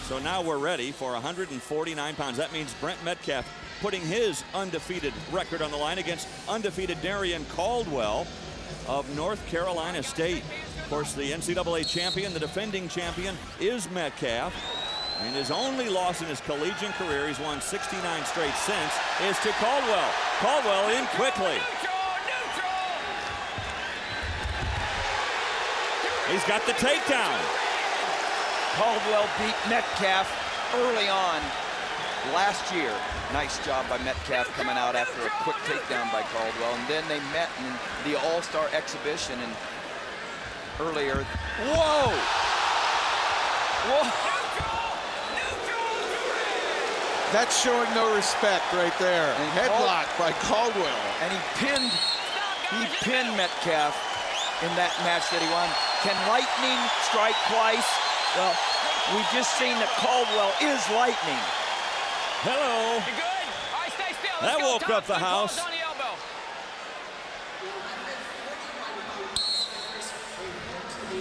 So now we're ready for 149 pounds. That means Brent Metcalf putting his undefeated record on the line against undefeated Darrion Caldwell of North Carolina State. Of course, the NCAA champion, the defending champion, is Metcalf. And his only loss in his collegiate career, he's won 69 straight since, is to Caldwell. Caldwell in quickly. He's got the takedown. Caldwell beat Metcalf early on last year. Nice job by Metcalf coming out after a quick takedown by Caldwell. And then they met in the All-Star exhibition and earlier. Whoa! Whoa! That's showing no respect right there. And headlock by Caldwell. And he pinned Metcalf in that match that he won. Can lightning strike twice? Well, we've just seen that Caldwell is lightning. Hello. You good? All right, stay still. That woke up the house. On the elbow.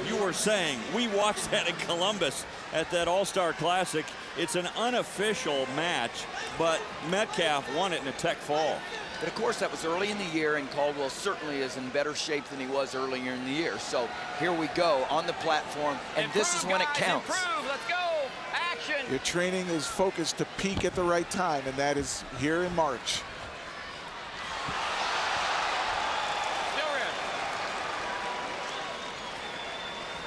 You were saying, we watched that in Columbus at that All-Star Classic. It's an unofficial match, but Metcalf won it in a tech fall. But of course, that was early in the year, and Caldwell certainly is in better shape than he was earlier in the year. So here we go on the platform, and this is when it counts. Improve. Let's go. Action. Your training is focused to peak at the right time, and that is here in March.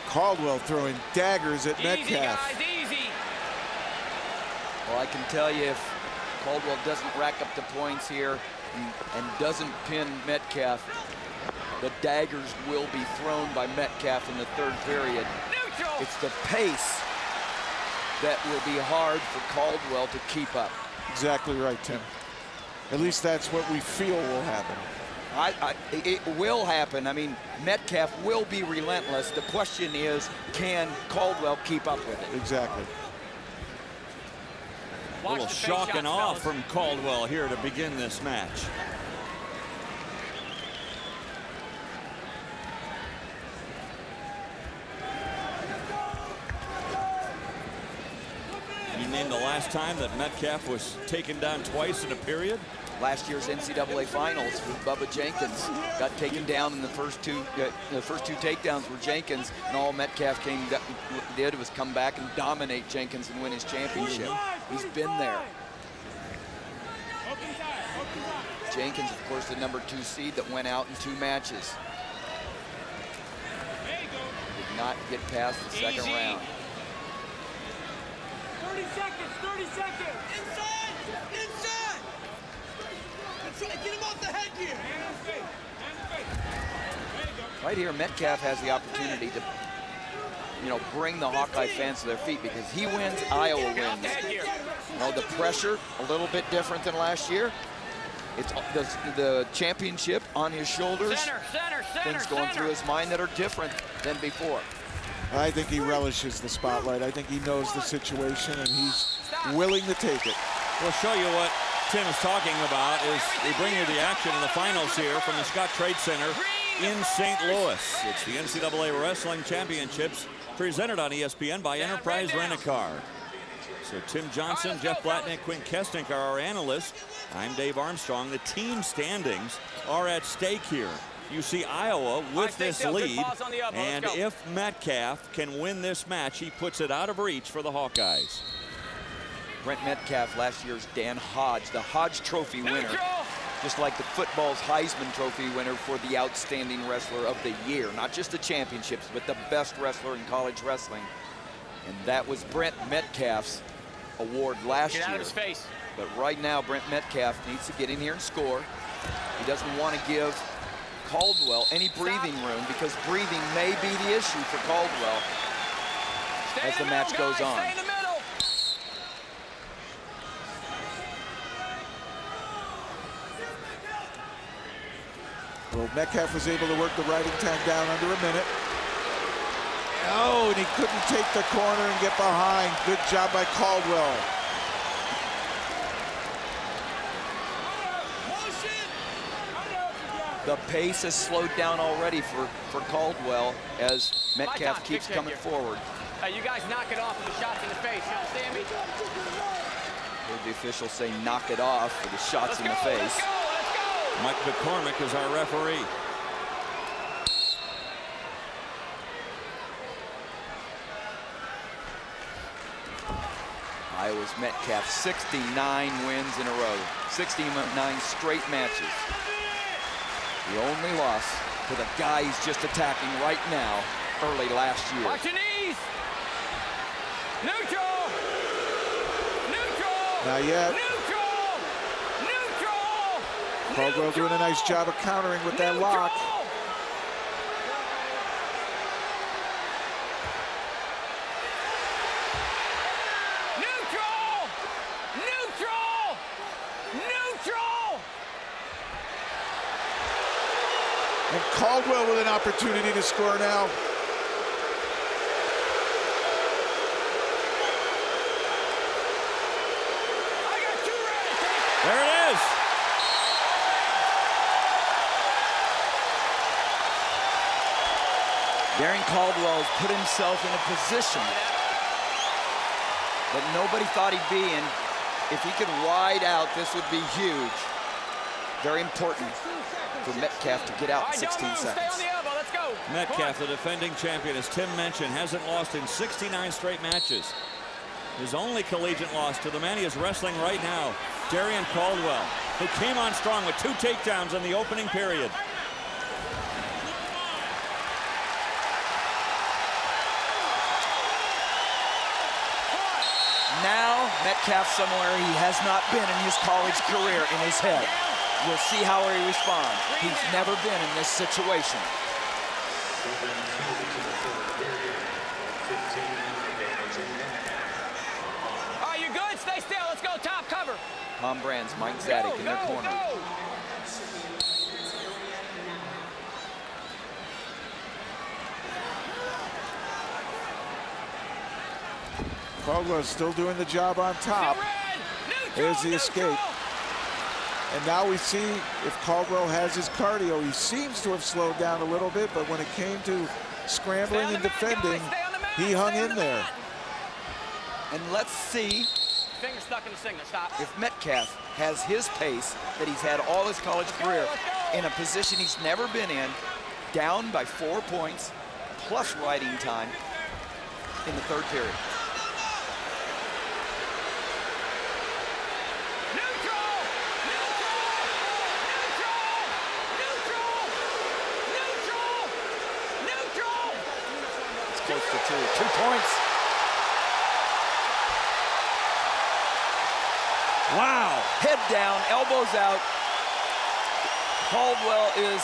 Caldwell throwing daggers at Metcalf. Easy, guys, easy. Well, I can tell you, if Caldwell doesn't rack up the points here and doesn't pin Metcalf, the daggers will be thrown by Metcalf in the third period. Neutral. It's the pace that will be hard for Caldwell to keep up. Exactly right, Tim. At least that's what we feel will happen. It will happen. I mean, Metcalf will be relentless. The question is, can Caldwell keep up with it? Exactly. A little shock and awe from Caldwell here to begin this match. You named the last time that Metcalf was taken down twice in a period? Last year's NCAA finals with Bubba Jenkins got taken down in the first two takedowns were Jenkins, and all Metcalf did was come back and dominate Jenkins and win his championship. He's been there. Jenkins, of course, the #2 seed that went out in 2 matches. Did not get past the second round. 30 seconds, 30 seconds. Inside, inside. Get him off the headgear. Right here, Metcalf has the opportunity to, bring the Hawkeye fans to their feet, because he wins, Iowa wins. The pressure, a little bit different than last year. It's the championship on his shoulders. Things going through his mind that are different than before. I think he relishes the spotlight. I think he knows the situation, and he's willing to take it. We'll show you what Tim is talking about is we bring you the action in the finals here from the Scott Trade Center in St. Louis. It's the NCAA Wrestling Championships presented on ESPN by Enterprise Rent-A-Car. So Tim Johnson, Jeff Blatnick, Quinn Kestink are our analysts. I'm Dave Armstrong. The team standings are at stake here. You see Iowa with this lead, and if Metcalf can win this match, he puts it out of reach for the Hawkeyes. Brent Metcalf, last year's Dan Hodge, the Hodge Trophy winner, just like the football's Heisman Trophy winner for the outstanding wrestler of the year. Not just the championships, but the best wrestler in college wrestling. And that was Brent Metcalf's award last year. Get out of his face. But right now, Brent Metcalf needs to get in here and score. He doesn't want to give Caldwell any breathing room, because breathing may be the issue for Caldwell as the match goes on. Stay in the middle. Well, Metcalf was able to work the riding time down under a minute. Oh, and he couldn't take the corner and get behind. Good job by Caldwell. The pace has slowed down already for Caldwell as Metcalf keeps coming forward. You guys knock it off with the shots in the face. You understand me? Heard the officials say knock it off for the shots in the face. Let's go. Mike McCormick is our referee. Iowa's Metcalf, 69 wins in a row, 69 straight matches. The only loss to the guy he's just attacking right now, early last year. Watch your knees. Neutral. Neutral. Not yet. Neutral. Neutral. Caldwell doing a nice job of countering with that lock. Neutral. Neutral. Neutral. And Caldwell with an opportunity to score now. I got two ready. There it is. Darrion Caldwell has put himself in a position that nobody thought he'd be in. If he could ride out, this would be huge. Very important for Metcalf to get out in 16 Stay on seconds. the elbow. Let's go. Metcalf, the defending champion, as Tim mentioned, hasn't lost in 69 straight matches. His only collegiate loss to the man he is wrestling right now, Darrion Caldwell, who came on strong with 2 takedowns in the opening period. Now, Metcalf somewhere he has not been in his college career in his head. We'll see how he responds. He's never been in this situation. All right, you're good. Stay still. Let's go. Top cover. Tom Brands, Mike Zadig in their corner. Go. Caldwell's still doing the job on top. There's the escape. And now we see if Caldwell has his cardio. He seems to have slowed down a little bit, but when it came to scrambling and defending, he hung in there. And let's see Finger stuck in the signal. Stop. if Metcalf has his pace that he's had all his college career in a position he's never been in, down by 4 points, plus riding time in the third period. Neutral. Neutral. Neutral. Neutral. Neutral. Neutral. It's close to 2 points. Wow. Head down, elbows out. Caldwell is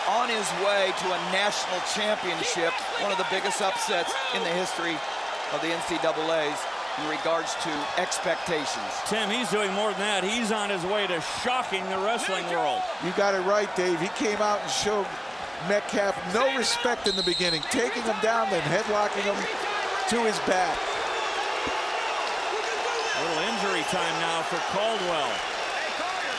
on his way to a national championship, one of the biggest upsets in the history of the NCAAs in regards to expectations. Tim, he's doing more than that. He's on his way to shocking the wrestling world. You got it right, Dave. He came out and showed Metcalf no respect in the beginning, taking him down, then headlocking him to his back. A little injury time now for Caldwell. Hey, Carter.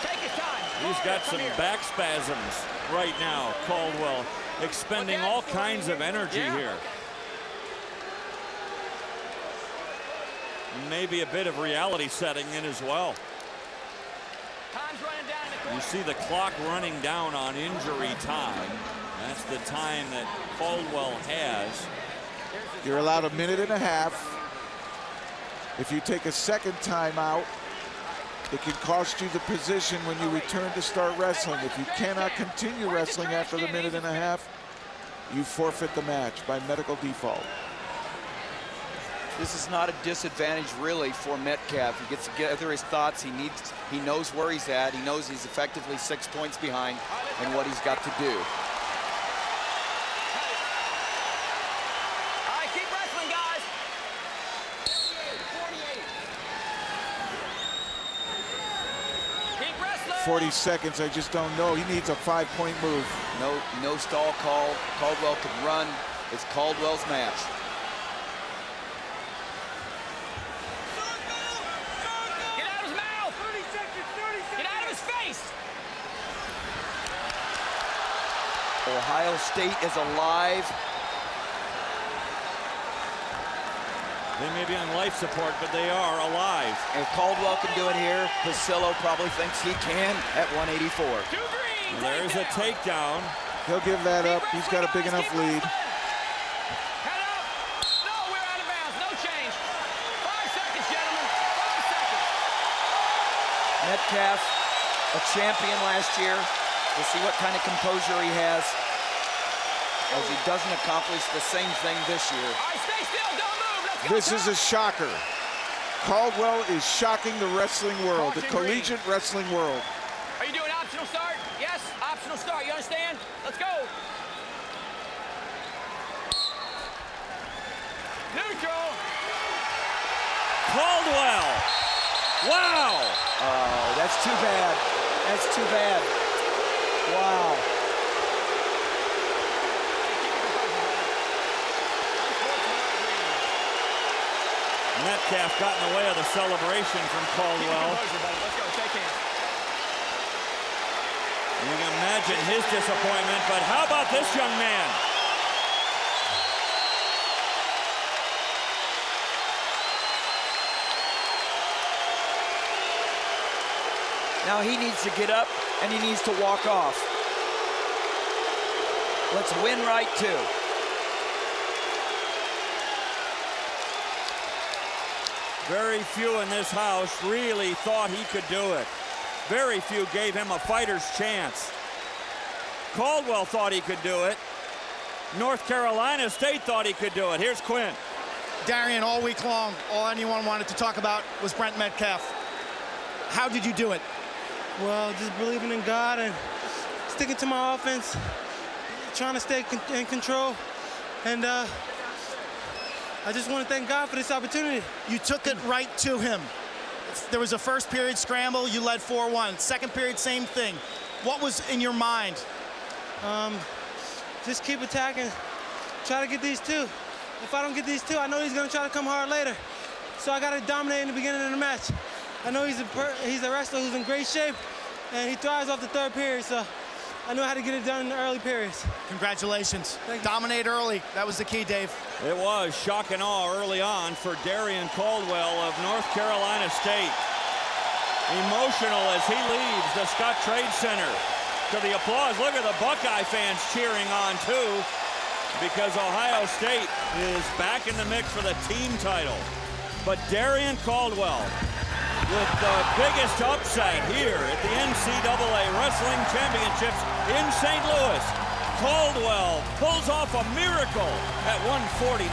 Take his time. He's got some back spasms right now, Caldwell, expending all kinds of energy here. Maybe a bit of reality setting in as well. Time's running down in the corner. You see the clock running down on injury time. That's the time that Caldwell has. You're allowed a minute and a half. If you take a second timeout, it can cost you the position when you return to start wrestling. If you cannot continue wrestling after the minute and a half, you forfeit the match by medical default. This is not a disadvantage really for Metcalf. He gets together his thoughts. He knows where he's at. He knows he's effectively 6 points behind and what he's got to do. All right, keep wrestling, guys. 48. Keep wrestling. 40 seconds, I just don't know. He needs a 5-point move. No stall call. Caldwell could run. It's Caldwell's match. Get out of his mouth. 30 seconds. 30 seconds. Get out of his face. Ohio State is alive. They may be on life support, but they are alive. If Caldwell can do it here, Pasillo probably thinks he can at 184. And there's a takedown. He'll give that up. He's got a big enough lead. Head up. No, we're out of bounds. No change. 5 seconds, gentlemen. 5 seconds. Metcalf, a champion last year. We'll see what kind of composure he has as he doesn't accomplish the same thing this year. All right, stay still. Don't move. Let's go. This is a shocker. Caldwell is shocking the wrestling world, the collegiate wrestling world. Are you doing optional start? Yes, optional start. You understand? Let's go. Neutral. Caldwell. Wow. Oh, that's too bad. That's too bad. Wow. Metcalf got in the way of the celebration from Caldwell. Let's go. Shake hands. You can imagine his disappointment, but how about this young man? Now he needs to get up and he needs to walk off. Let's win right too. Very few in this house really thought he could do it. Very few gave him a fighter's chance. Caldwell thought he could do it. North Carolina State thought he could do it. Here's Quinn. Darrion, all week long, all anyone wanted to talk about was Brent Metcalf. How did you do it? Well, just believing in God and sticking to my offense, trying to stay in control, and I just want to thank God for this opportunity. You took it right to him. There was a first period scramble, you led 4-1. Second period, same thing. What was in your mind? Just keep attacking, try to get these two. If I don't get these two, I know he's going to try to come hard later. So I got to dominate in the beginning of the match. I know he's a wrestler who's in great shape, and he thrives off the third period, so I know how to get it done in the early periods. Congratulations. Thank you. Dominate early. That was the key, Dave. It was shock and awe early on for Darrion Caldwell of North Carolina State. Emotional as he leaves the Scott Trade Center. To the applause, look at the Buckeye fans cheering on too, because Ohio State is back in the mix for the team title. But Darrion Caldwell with the biggest upset here at the NCAA Wrestling Championships in St. Louis. Caldwell pulls off a miracle at 149.